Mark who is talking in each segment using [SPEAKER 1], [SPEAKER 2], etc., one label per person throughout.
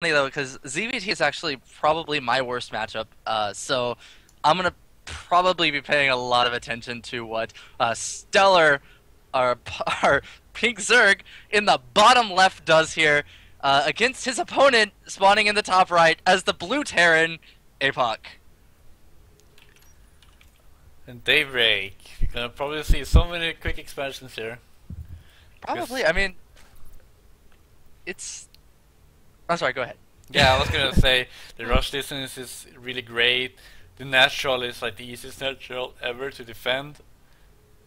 [SPEAKER 1] though, because ZVT is actually probably my worst matchup. So I'm gonna probably be paying a lot of attention to what Stellar, our our Pink Zerg in the bottom left does here against his opponent spawning in the top right as the blue Terran, Apoc.
[SPEAKER 2] And Daybreak. You're gonna probably see so many quick expansions here.
[SPEAKER 1] Probably.
[SPEAKER 2] Because,
[SPEAKER 1] I mean, it's. I'm sorry. Go ahead.
[SPEAKER 2] yeah, I was gonna say, the rush distance is really great. The natural is like the easiest natural ever to defend.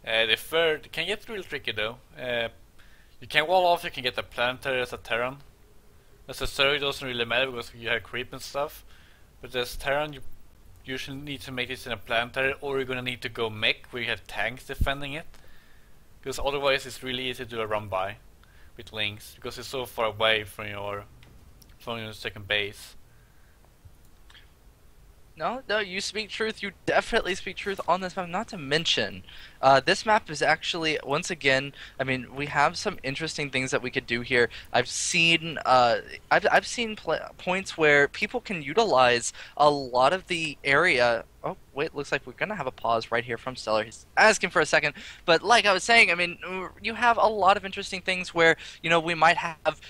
[SPEAKER 2] The third can get real tricky though. You can wall off, you can get a planetary as a Terran. As a Zerg doesn't really matter because you have creep and stuff. But as Terran, you usually need to make this in a planetary, or you're gonna need to go mech where you have tanks defending it. Because otherwise it's really easy to do a run by with links because it's so far away from your second base.
[SPEAKER 1] No, no, you speak truth. You definitely speak truth on this map. Not to mention, this map is actually, once again, I mean, we have some interesting things that we could do here. I've seen points where people can utilize a lot of the area. Oh, wait, looks like we're gonna have a pause right here from Stellar. He's asking for a second, but like I was saying, I mean, you have a lot of interesting things where we might have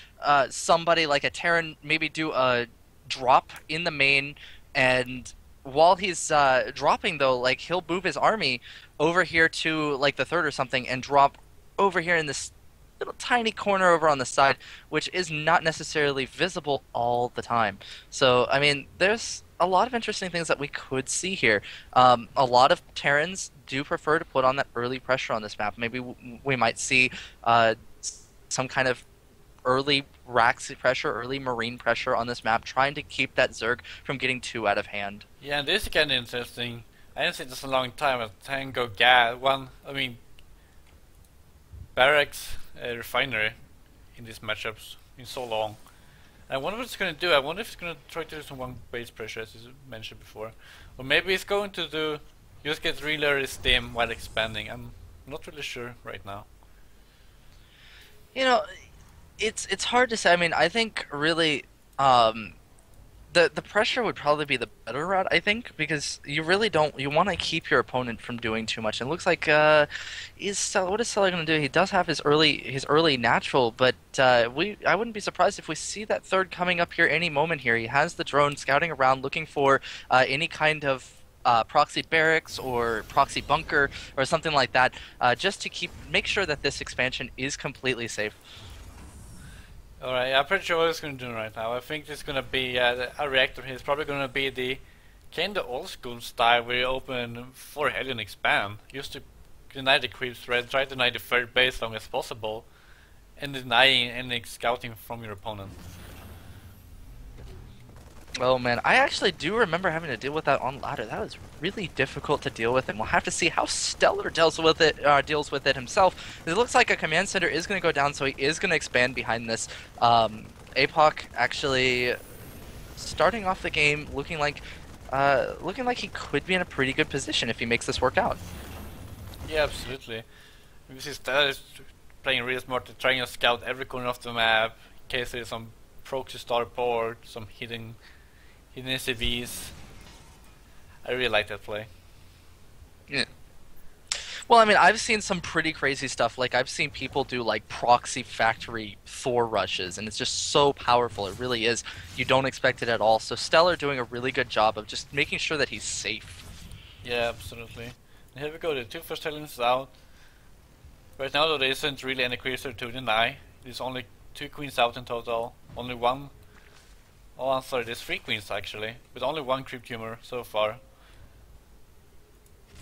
[SPEAKER 1] somebody like a Terran maybe do a drop in the main and while he's dropping though, like he'll move his army over here to like the third or something and drop over here in this little tiny corner over on the side, which is not necessarily visible all the time. So I mean, there's a lot of interesting things that we could see here. A lot of Terrans do prefer to put on that early pressure on this map. Maybe we might see some kind of early Raxi pressure, early Marine pressure on this map, trying to keep that Zerg from getting too out of hand.
[SPEAKER 2] Yeah, and this is kind of interesting. I haven't seen this in a long time. A Tango Gas one. I mean, Barracks refinery in these matchups in so long. I wonder what it's going to do. I wonder if it's going to try to do some one base pressure, as you mentioned before, or maybe it's going to do just get really early stim while expanding. I'm not really sure right now.
[SPEAKER 1] You know, it's hard to say. I mean, I think really um, the pressure would probably be the better route. I think because you really don't you want to keep your opponent from doing too much. And it looks like what is Stellar going to do? He does have his early natural, but I wouldn't be surprised if we see that third coming up here any moment. Here he has the drone scouting around, looking for any kind of. Proxy barracks or proxy bunker or something like that, just to make sure that this expansion is completely safe.
[SPEAKER 2] Alright, I'm pretty sure what it's going to do right now. I think it's going to be a reactor here. It's probably going to be the kind of old school style where you open 4 Hellion expand, just to deny the creep threat, try to deny the third base as long as possible, and denying any scouting from your opponent.
[SPEAKER 1] Oh man, I actually do remember having to deal with that on ladder. That was really difficult to deal with, and we'll have to see how Stellar deals with it himself. It looks like a command center is going to go down, so he is going to expand behind this. Apoc actually starting off the game looking like he could be in a pretty good position if he makes this work out.
[SPEAKER 2] Yeah, absolutely. This is that is playing really smart, trying to scout every corner of the map in case there's some proxy starport, some hidden SCVs. I really like that play.
[SPEAKER 1] Yeah. Well, I mean, I've seen some pretty crazy stuff. Like, I've seen people do, like, proxy factory Thor rushes, and it's just so powerful. It really is. You don't expect it at all. So Stellar doing a really good job of just making sure that he's safe.
[SPEAKER 2] Yeah, absolutely. And here we go, the 2 first talents out. Right now though there isn't really any creature to deny. There's only 2 queens out in total. Only one. Oh, I'm sorry, there's 3 queens actually. But only 1 creep tumor so far.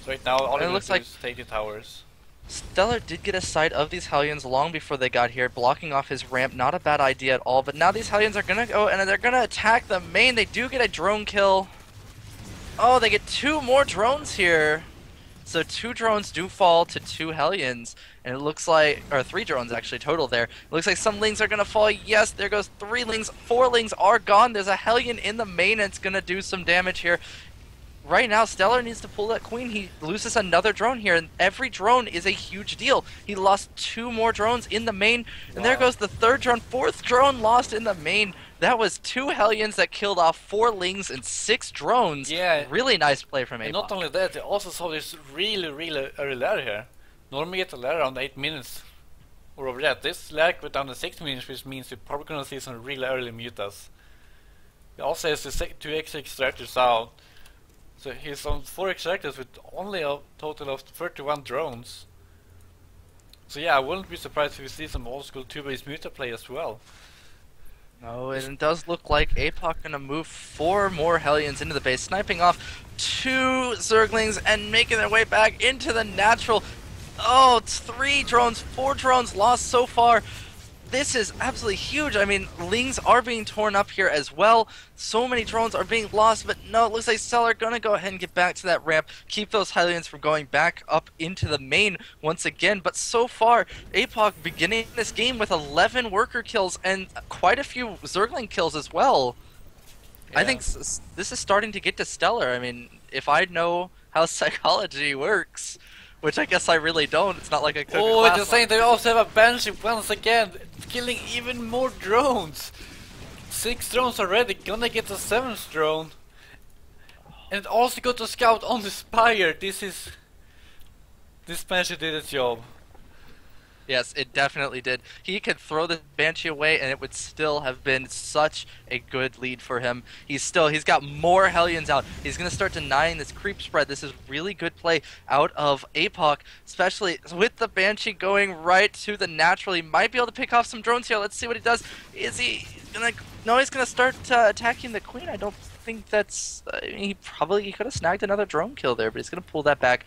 [SPEAKER 2] So right now all
[SPEAKER 1] And
[SPEAKER 2] you
[SPEAKER 1] it
[SPEAKER 2] need
[SPEAKER 1] looks
[SPEAKER 2] to do
[SPEAKER 1] like
[SPEAKER 2] is take the towers.
[SPEAKER 1] Stellar did get a sight of these Hellions long before they got here, blocking off his ramp. Not a bad idea at all, but now these Hellions are gonna go and they're gonna attack the main. They do get a drone kill. Oh, they get 2 more drones here. So 2 drones do fall to 2 Hellions, and it looks like, or 3 drones actually total there. It looks like some Lings are gonna fall. Yes, there goes 3 Lings. 4 Lings are gone. There's a Hellion in the main, and it's gonna do some damage here. Right now, Stellar needs to pull that queen. He loses another drone here, and every drone is a huge deal. He lost 2 more drones in the main, and there
[SPEAKER 2] Wow.
[SPEAKER 1] goes the 3rd drone. 4th drone lost in the main. That was 2 Hellions that killed off 4 Lings and 6 drones.
[SPEAKER 2] Yeah,
[SPEAKER 1] Really nice play from
[SPEAKER 2] and not
[SPEAKER 1] Apoc.
[SPEAKER 2] only that, they also saw this really early ladder here. Normally get a ladder around 8 minutes or over that. This ladder went down to 6 minutes, which means we're probably gonna see some really early mutas. He also has the 2 extra extractors out. So he's on 4 extractors with only a total of 31 drones. So yeah, I wouldn't be surprised if we see some old school 2-base muta play as well.
[SPEAKER 1] Oh, and it does look like Apoc gonna move 4 more Hellions into the base, sniping off 2 Zerglings and making their way back into the natural. Oh, it's 3 drones, 4 drones lost so far. This is absolutely huge. I mean, Lings are being torn up here as well. So many drones are being lost, but no, it looks like Stellar gonna go ahead and get back to that ramp, keep those Hylians from going back up into the main once again. But so far, Apoc beginning this game with 11 worker kills and quite a few Zergling kills as well.
[SPEAKER 2] Yeah.
[SPEAKER 1] I think this is starting to get to Stellar. I mean, if I know how psychology works, which I guess I really don't. It's not like I took a
[SPEAKER 2] Oh,
[SPEAKER 1] class
[SPEAKER 2] at the same they also have a Banshee once again, killing even more drones. 6 drones already, gonna get the 7th drone. And also got to scout on the Spire. This Banshee did its job.
[SPEAKER 1] Yes, it definitely did. He could throw the Banshee away and it would still have been such a good lead for him. He's got more Hellions out. He's going to start denying this creep spread. This is really good play out of Apoc, especially with the Banshee going right to the natural. He might be able to pick off some drones here. Let's see what he does. Is he going to... No, he's going to start attacking the Queen. I don't think that's... I mean, he could have snagged another drone kill there, but he's going to pull that back.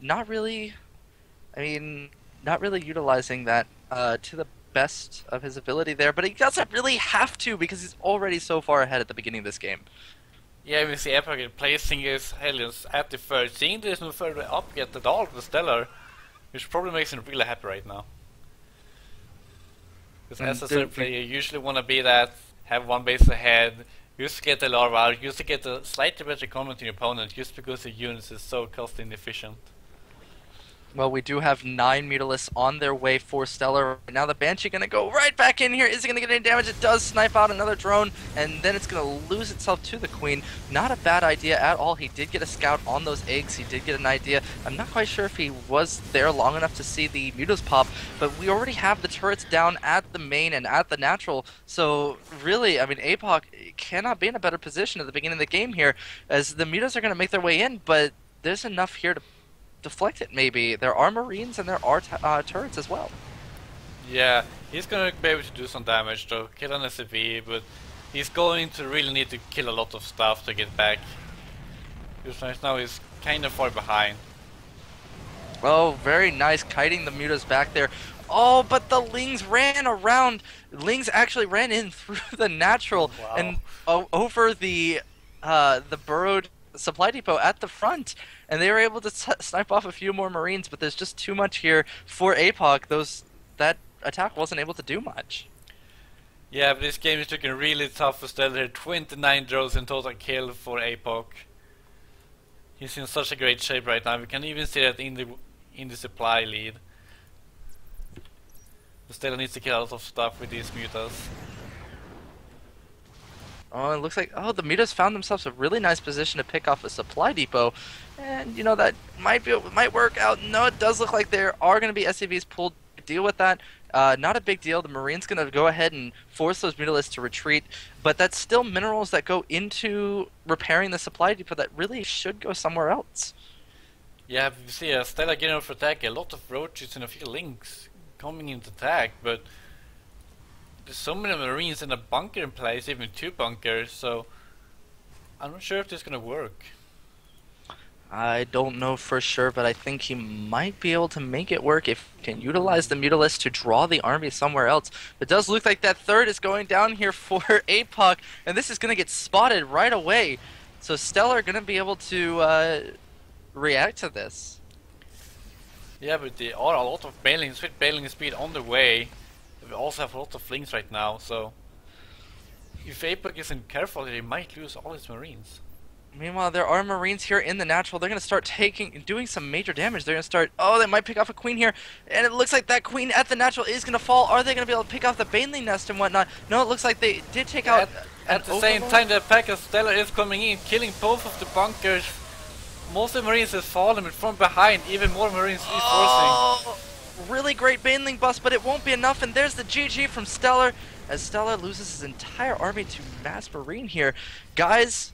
[SPEAKER 1] Not really... I mean... Not really utilizing that to the best of his ability there, but he doesn't really have to because he's already so far ahead at the beginning of this game.
[SPEAKER 2] Yeah, we see Apoc placing his Hellions at the first, seeing there's no further up yet at all with Stellar, which probably makes him really happy right now. Because as a third player, you usually want to be that, have one base ahead, just to get the larva out, just to get a slightly better comment on your opponent, just because the units is so cost inefficient.
[SPEAKER 1] Well, we do have 9 Mutalisks on their way for Stellar. Now the Banshee going to go right back in here. Is it going to get any damage? It does snipe out another drone, and then it's going to lose itself to the Queen. Not a bad idea at all. He did get a scout on those eggs. He did get an idea. I'm not quite sure if he was there long enough to see the Mutas pop, but we already have the turrets down at the main and at the natural. So really, I mean, Apoc cannot be in a better position at the beginning of the game here, as the Mutas are going to make their way in, but there's enough here to deflect it, maybe. There are Marines and there are turrets as well.
[SPEAKER 2] Yeah, he's gonna be able to do some damage though, kill an SCV, but he's going to really need to kill a lot of stuff to get back. Because right now he's kind of far behind.
[SPEAKER 1] Oh, very nice, kiting the Mutas back there. Oh, but the Lings ran around. Lings actually ran in through the natural and over the burrowed supply depot at the front, and they were able to snipe off a few more Marines, but there's just too much here for Apoc. That attack wasn't able to do much.
[SPEAKER 2] Yeah, but this game is looking really tough for Stellar. 29 drones in total kill for Apoc. He's in such a great shape right now. We can even see that in the supply lead. Stellar needs to kill a lot of stuff with these mutas.
[SPEAKER 1] Oh, it looks like the Mutas found themselves a really nice position to pick off a supply depot, and you know that might work out. No, it does look like there are going to be SCVs pulled to deal with that. Not a big deal. The Marine's going to go ahead and force those Mutalisks to retreat, but that's still minerals that go into repairing the supply depot that really should go somewhere else.
[SPEAKER 2] Yeah, we see Stellar getting for attack, a lot of roaches and a few Lings coming into attack, but there's so many Marines in a bunker in place, even 2 bunkers, so I'm not sure if this is gonna work.
[SPEAKER 1] I don't know for sure, but I think he might be able to make it work if he can utilize the Mutalisks to draw the army somewhere else. It does look like that third is going down here for Apoc, and this is going to get spotted right away. So Stellar going to be able to react to this.
[SPEAKER 2] Yeah, but there are a lot of bailings with bailing speed on the way. We also have a lot of Lings right now, so if Apoc isn't careful, he might lose all his Marines.
[SPEAKER 1] Meanwhile, there are Marines here in the natural. They're going to start doing some major damage. They're going to start, oh, they might pick off a queen here. And it looks like that queen at the natural is going to fall. Are they going to be able to pick off the Baneling nest and whatnot? No, it looks like they did take out an
[SPEAKER 2] At the same
[SPEAKER 1] Overlord.
[SPEAKER 2] time, the attack of Stellar is coming in, killing both of the bunkers. Most of the Marines has fallen, but from behind, even more Marines is forcing.
[SPEAKER 1] Oh, really great Baneling bust, but it won't be enough. And there's the GG from Stellar, as Stellar loses his entire army to Mass Marine here. Guys,